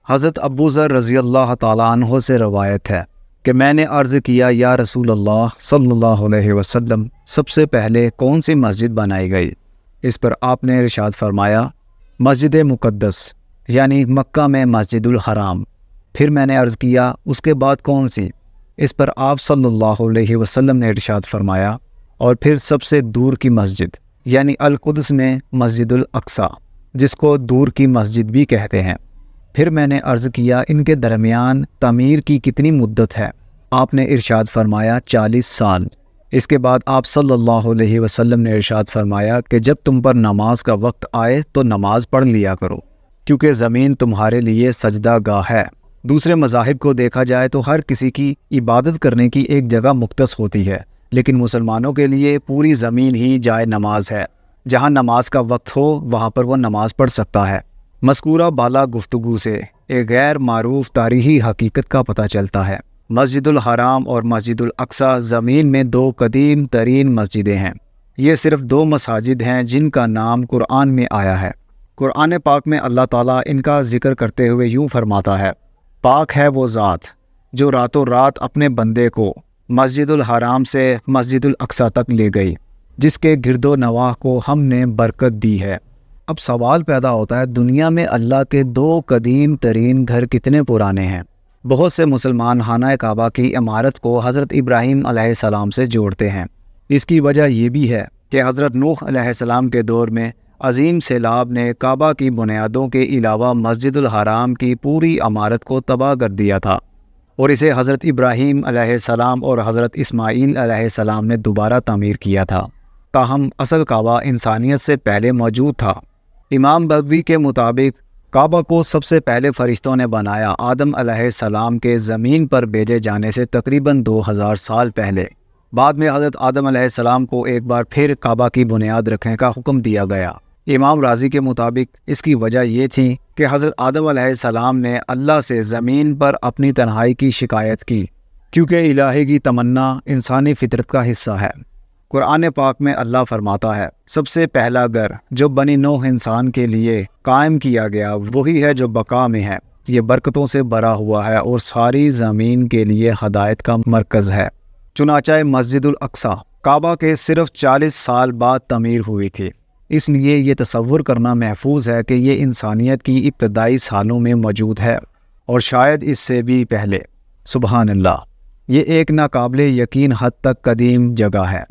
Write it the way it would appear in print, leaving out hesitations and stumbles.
حضرت ابو ذر رضی اللہ تعالیٰ عنہ سے روایت ہے کہ میں نے عرض کیا یا رسول اللہ صلی اللہ علیہ وسلم سب سے پہلے کون سی مسجد بنائی گئی؟ اس پر آپ نے ارشاد فرمایا مسجد مقدس یعنی مکہ میں مسجد الحرام۔ پھر میں نے عرض کیا اس کے بعد کون سی؟ اس پر آپ صلی اللہ علیہ وسلم نے ارشاد فرمایا اور پھر سب سے دور کی مسجد یعنی القدس میں مسجد الاقصیٰ جس کو دور کی مسجد بھی کہتے ہیں۔ پھر میں نے عرض کیا ان کے درمیان تعمیر کی کتنی مدت ہے؟ آپ نے ارشاد فرمایا 40 سال۔ اس کے بعد آپ صلی اللہ علیہ وسلم نے ارشاد فرمایا کہ جب تم پر نماز کا وقت آئے تو نماز پڑھ لیا کرو کیونکہ زمین تمہارے لیے سجدہ گاہ ہے۔ دوسرے مذاہب کو دیکھا جائے تو ہر کسی کی عبادت کرنے کی ایک جگہ مختص ہوتی ہے، لیکن مسلمانوں کے لیے پوری زمین ہی جائے نماز ہے۔ جہاں نماز کا وقت ہو وہاں پر وہ نماز پڑھ سکتا ہے۔ مذکورہ بالا گفتگو سے ایک غیر معروف تاریخی حقیقت کا پتہ چلتا ہے۔ مسجد الحرام اور مسجد الاقصیٰ زمین میں 2 قدیم ترین مسجدیں ہیں۔ یہ صرف 2 مساجد ہیں جن کا نام قرآن میں آیا ہے۔ قرآن پاک میں اللہ تعالیٰ ان کا ذکر کرتے ہوئے یوں فرماتا ہے، پاک ہے وہ ذات جو راتوں رات اپنے بندے کو مسجد الحرام سے مسجد الاقصیٰ تک لے گئی، جس کے گرد و نواح کو ہم نے برکت دی ہے۔ اب سوال پیدا ہوتا ہے دنیا میں اللہ کے 2 قدیم ترین گھر کتنے پرانے ہیں؟ بہت سے مسلمان خانہ کعبہ کی عمارت کو حضرت ابراہیم علیہ السلام سے جوڑتے ہیں۔ اس کی وجہ یہ بھی ہے کہ حضرت نوح علیہ السلام کے دور میں عظیم سیلاب نے کعبہ کی بنیادوں کے علاوہ مسجد الحرام کی پوری عمارت کو تباہ کر دیا تھا، اور اسے حضرت ابراہیم علیہ السلام اور حضرت اسماعیل علیہ السلام نے دوبارہ تعمیر کیا تھا۔ تاہم اصل کعبہ انسانیت سے پہلے موجود تھا۔ امام بغوی کے مطابق کعبہ کو سب سے پہلے فرشتوں نے بنایا آدم علیہ السلام کے زمین پر بھیجے جانے سے تقریباً 2000 سال پہلے۔ بعد میں حضرت آدم علیہ السلام کو ایک بار پھر کعبہ کی بنیاد رکھنے کا حکم دیا گیا۔ امام راضی کے مطابق اس کی وجہ یہ تھی کہ حضرت آدم علیہ السلام نے اللہ سے زمین پر اپنی تنہائی کی شکایت کی، کیونکہ الہی کی تمنا انسانی فطرت کا حصہ ہے۔ قرآن پاک میں اللہ فرماتا ہے سب سے پہلا گھر جو بنی نوح انسان کے لیے قائم کیا گیا وہی ہے جو بقا میں ہے، یہ برکتوں سے بھرا ہوا ہے اور ساری زمین کے لیے ہدایت کا مرکز ہے۔ چنانچہ مسجد الاقصیٰ کعبہ کے صرف 40 سال بعد تعمیر ہوئی تھی، اس لیے یہ تصور کرنا محفوظ ہے کہ یہ انسانیت کی ابتدائی سالوں میں موجود ہے اور شاید اس سے بھی پہلے۔ سبحان اللہ، یہ ایک ناقابل یقین حد تک قدیم جگہ ہے۔